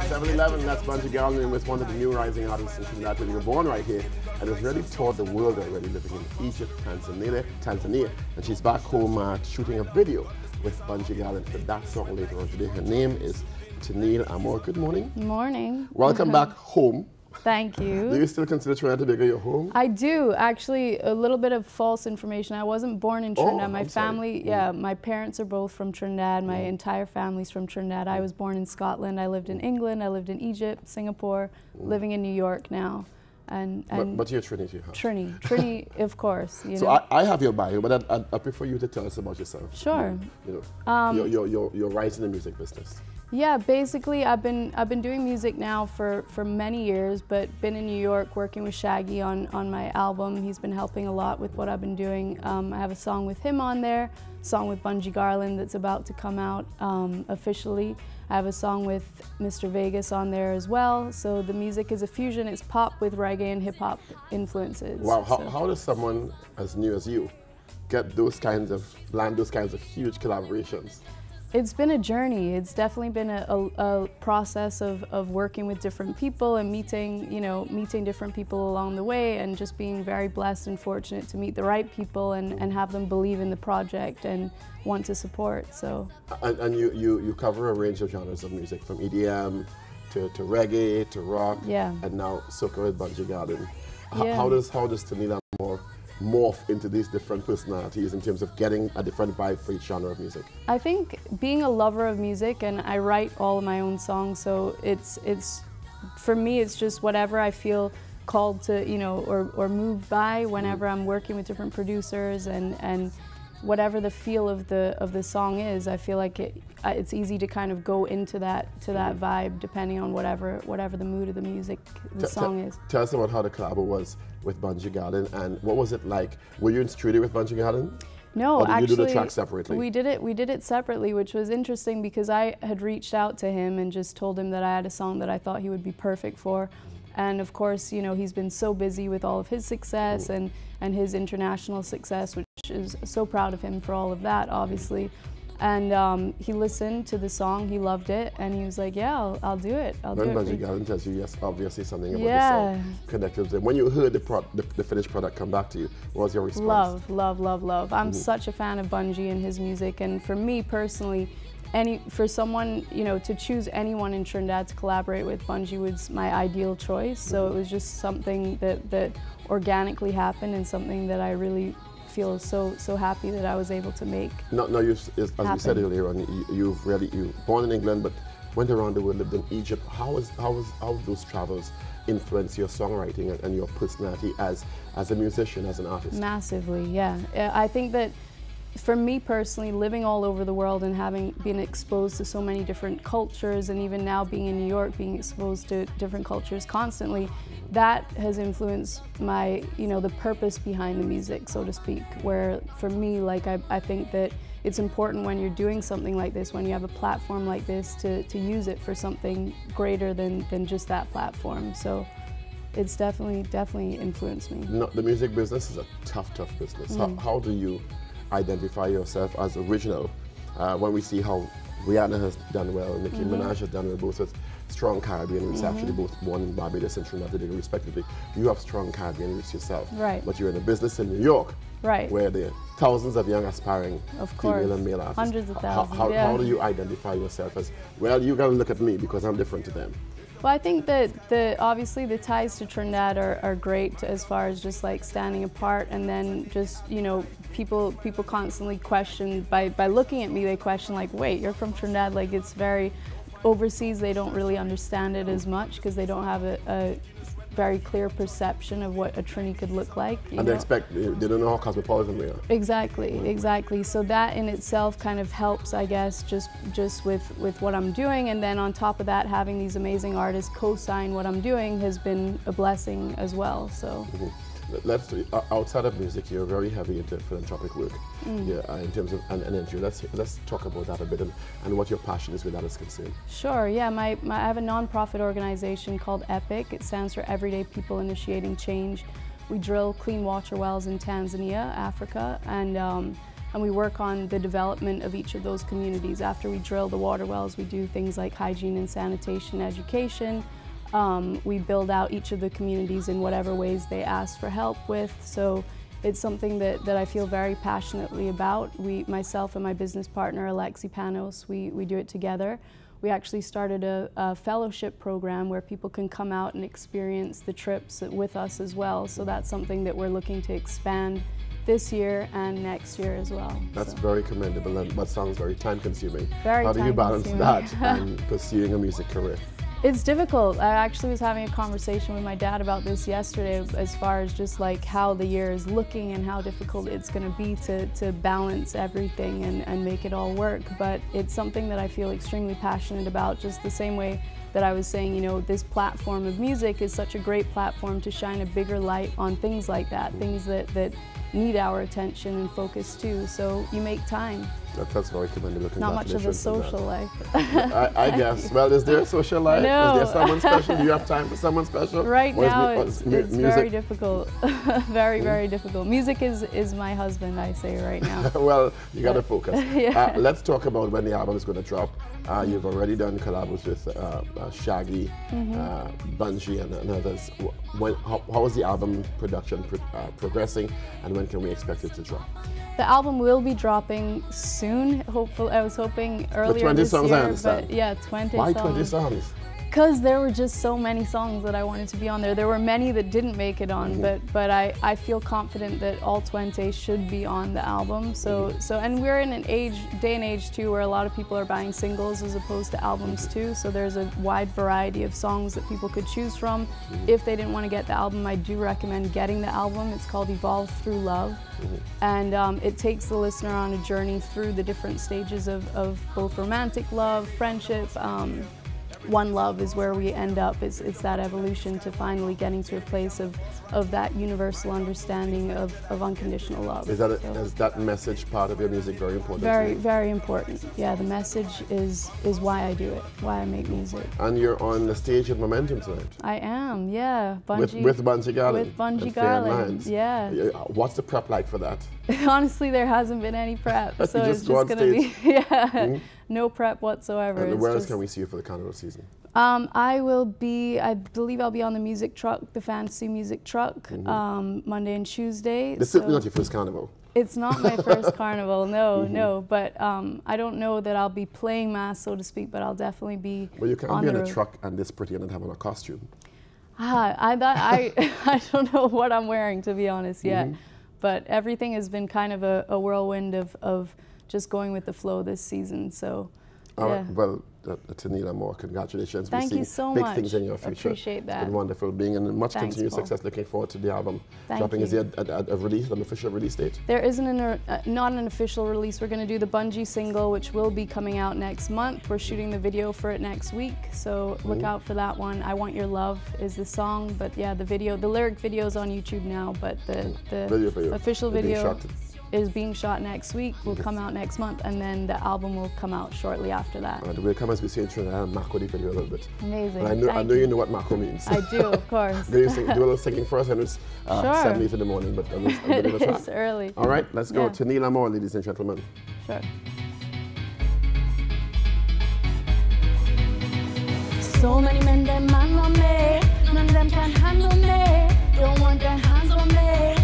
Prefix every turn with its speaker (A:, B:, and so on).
A: 7-11, that's Bunji Garlin with one of the new rising artists in Trinidad, who was born right here and has really toured the world already, living in Egypt, Tanzania, and she's back home shooting a video with Bunji Garlin for that song later on today. Her name is Tennille Amor. Good morning.
B: Morning.
A: Welcome back home.
B: Thank you.
A: Do you still consider Trinidad and Tobago your home?
B: I do. Actually, a little bit of false information. I wasn't born in Trinidad. My family, my parents are both from Trinidad. My entire family's from Trinidad. I was born in Scotland. I lived in England. I lived in Egypt, Singapore, living in New York now.
A: But you're Trinity, huh?
B: Trini, of course. You
A: so
B: know.
A: I have your bio, but I prefer you to tell us about yourself.
B: Sure.
A: You know, your rise in the music business.
B: Yeah, basically I've been doing music now for many years, but been in New York working with Shaggy on my album. He's been helping a lot with what I've been doing. I have a song with him on there, a song with Bunji Garlin that's about to come out officially. I have a song with Mr. Vegas on there as well. So the music is a fusion. It's pop with reggae and hip hop influences.
A: Wow, how does someone as new as you get those kinds of huge collaborations?
B: It's been a journey. It's definitely been a process of working with different people and meeting different people along the way, and just being very blessed and fortunate to meet the right people and have them believe in the project and want to support. So.
A: And you cover a range of genres of music, from EDM to reggae to rock, and now soca with Bunji Garlin. How does Tennille Amor morph into these different personalities in terms of getting a different vibe for each genre of music?
B: I think being a lover of music, and I write all of my own songs, so it's for me it's just whatever I feel called to, or moved by whenever I'm working with different producers, and whatever the feel of the song is, I feel like it's easy to kind of go into that vibe depending on whatever the mood of the music, the song is.
A: Tell us about how the collab was with Bunji Garlin, and what was it like? Were you in studio with Bunji Garlin?
B: No,
A: or did
B: actually,
A: you do the track separately?
B: We did it separately, which was interesting because I had reached out to him and just told him that I had a song that I thought he would be perfect for. And of course, he's been so busy with all of his success and his international success, which is so proud of him for all of that, obviously. And he listened to the song, he loved it, and he was like, yeah, I'll do it. When
A: Bunji Garlin tells you, yes, obviously something about the song connected with them. When you heard the finished product come back to you, what was your response?
B: Love, love, love, love. I'm such a fan of Bunji and his music, and for me personally, for someone, to choose anyone in Trinidad to collaborate with, Bunji was my ideal choice. So it was just something that organically happened, and something that I really feel so happy that I was able to make. Now,
A: as you said earlier on, you born in England but went around the world, lived in Egypt. How those travels influence your songwriting and your personality as a musician, as an artist?
B: Massively, yeah. I think that for me personally, living all over the world and having been exposed to so many different cultures, and even now being in New York, being exposed to different cultures constantly, that has influenced my, the purpose behind the music, so to speak. Where for me, like I think that it's important when you're doing something like this, when you have a platform like this, to use it for something greater than just that platform. So it's definitely influenced me.
A: No, the music business is a tough business. How do you identify yourself as original when we see how Rihanna has done well, Nicki Minaj has done well, both with strong Caribbean roots, actually both born in Barbados and Trinidad respectively. You have strong Caribbean roots yourself,
B: right?
A: But you're in a business in New York,
B: right,
A: where there are thousands of young aspiring female and male artists.
B: Hundreds of thousands.
A: How do you identify yourself as, well, you gotta look at me because I'm different to them?
B: Well, I think that obviously the ties to Trinidad are great as far as just like standing apart, and then just, people constantly question, by looking at me, they question like, wait, you're from Trinidad? Like, it's very overseas, they don't really understand it as much because they don't have a very clear perception of what a Trini could look like.
A: And they don't know how cosmopolitan we are.
B: Exactly. So that in itself kind of helps, I guess, just with what I'm doing, and then on top of that, having these amazing artists co-sign what I'm doing has been a blessing as well. So.
A: Outside of music, you're very heavy into philanthropic work. In terms of an NGO. Let's talk about that a bit, and what your passion is with that is concerned.
B: Sure. Yeah. I have a non-profit organization called E.P.I.C. It stands for Everyday People Initiating Change. We drill clean water wells in Tanzania, Africa, and and we work on the development of each of those communities. After we drill the water wells, we do things like hygiene and sanitation education. We build out each of the communities in whatever ways they ask for help with. So it's something that I feel very passionately about. Myself and my business partner, Alexi Panos, we do it together. We actually started a fellowship program where people can come out and experience the trips with us as well. So that's something that we're looking to expand this year and next year as well.
A: That's very commendable, but sounds very time-consuming.
B: How
A: do you balance that and pursuing a music career?
B: It's difficult. I actually was having a conversation with my dad about this yesterday as far as just like how the year is looking and how difficult it's going to be to balance everything and make it all work. But it's something that I feel extremely passionate about, just the same way that I was saying, you know, this platform of music is such a great platform to shine a bigger light on things like that, things that need our attention and focus too. So you make time.
A: That's very commendable.
B: Not much of a social life.
A: I guess. Well, is there a social life?
B: No.
A: Is there someone special? Do you have time for someone special?
B: Right now, it's very difficult. very difficult. Music is my husband, I say right now.
A: Well, you got to focus.
B: Yeah.
A: Let's talk about when the album is going to drop. You've already done collabs with Shaggy, Bunji, and others. How is the album production progressing, and when can we expect it to drop?
B: The album will be dropping soon. Hopefully, I was hoping earlier this year.
A: 20 songs, I understand.
B: But yeah, 20
A: Why
B: songs.
A: 20 songs?
B: Because there were just so many songs that I wanted to be on there. There were many that didn't make it on, but I feel confident that all 20 should be on the album. And we're in an day and age too where a lot of people are buying singles as opposed to albums too. So there's a wide variety of songs that people could choose from. If they didn't want to get the album, I do recommend getting the album. It's called Evolve Through Love. And it takes the listener on a journey through the different stages of both romantic love, friendship, one love is where we end up. It's that evolution to finally getting to a place of that universal understanding of unconditional love.
A: Is that message part of your music very important?
B: Very important. Yeah, the message is why I do it, why I make music.
A: And you're on the stage at Momentum tonight?
B: I am, yeah. Bunji,
A: with Bunji Garlin?
B: With Bunji Garlin, yeah.
A: What's the prep like for that?
B: Honestly, there hasn't been any prep, so it's just going to be no prep whatsoever.
A: And where else can we see you for the carnival season?
B: I believe I'll be on the music truck, the fantasy music truck, Monday and Tuesday.
A: This is not your first carnival?
B: It's not my first carnival, no, but I don't know that I'll be playing mass, so to speak, but I'll definitely be
A: Well, you can't be on a truck and this pretty and not have on a costume.
B: I don't know what I'm wearing, to be honest, yet. But everything has been kind of a whirlwind of just going with the flow this season. So, yeah.
A: Well, Tennille Amor, congratulations.
B: Thank you so
A: big
B: much.
A: things in your future.
B: Appreciate that.
A: It's been wonderful being in much
B: Thanks,
A: continued
B: Paul.
A: success. Looking forward to the album dropping.
B: You.
A: Is there a release, an official release date?
B: There isn't not an official release. We're going to do the Bunji single, which will be coming out next month. We're shooting the video for it next week, so look out for that one. I Want Your Love is the song, but yeah, the lyric video is on YouTube now, but the official video is being shot next week, will come out next month, and then the album will come out shortly after that.
A: We'll come as we see in Trinidad and Mako the video a little bit.
B: Amazing.
A: And I know you know what Mako means.
B: I do, of course.
A: Do a little singing for us, and it's 7:30 in the morning, but
B: it's early.
A: All right, let's go. Tennille Amor, ladies and gentlemen.
B: Sure.
C: So many men, them man on me. None of them can handle me. Don't want their hands on me.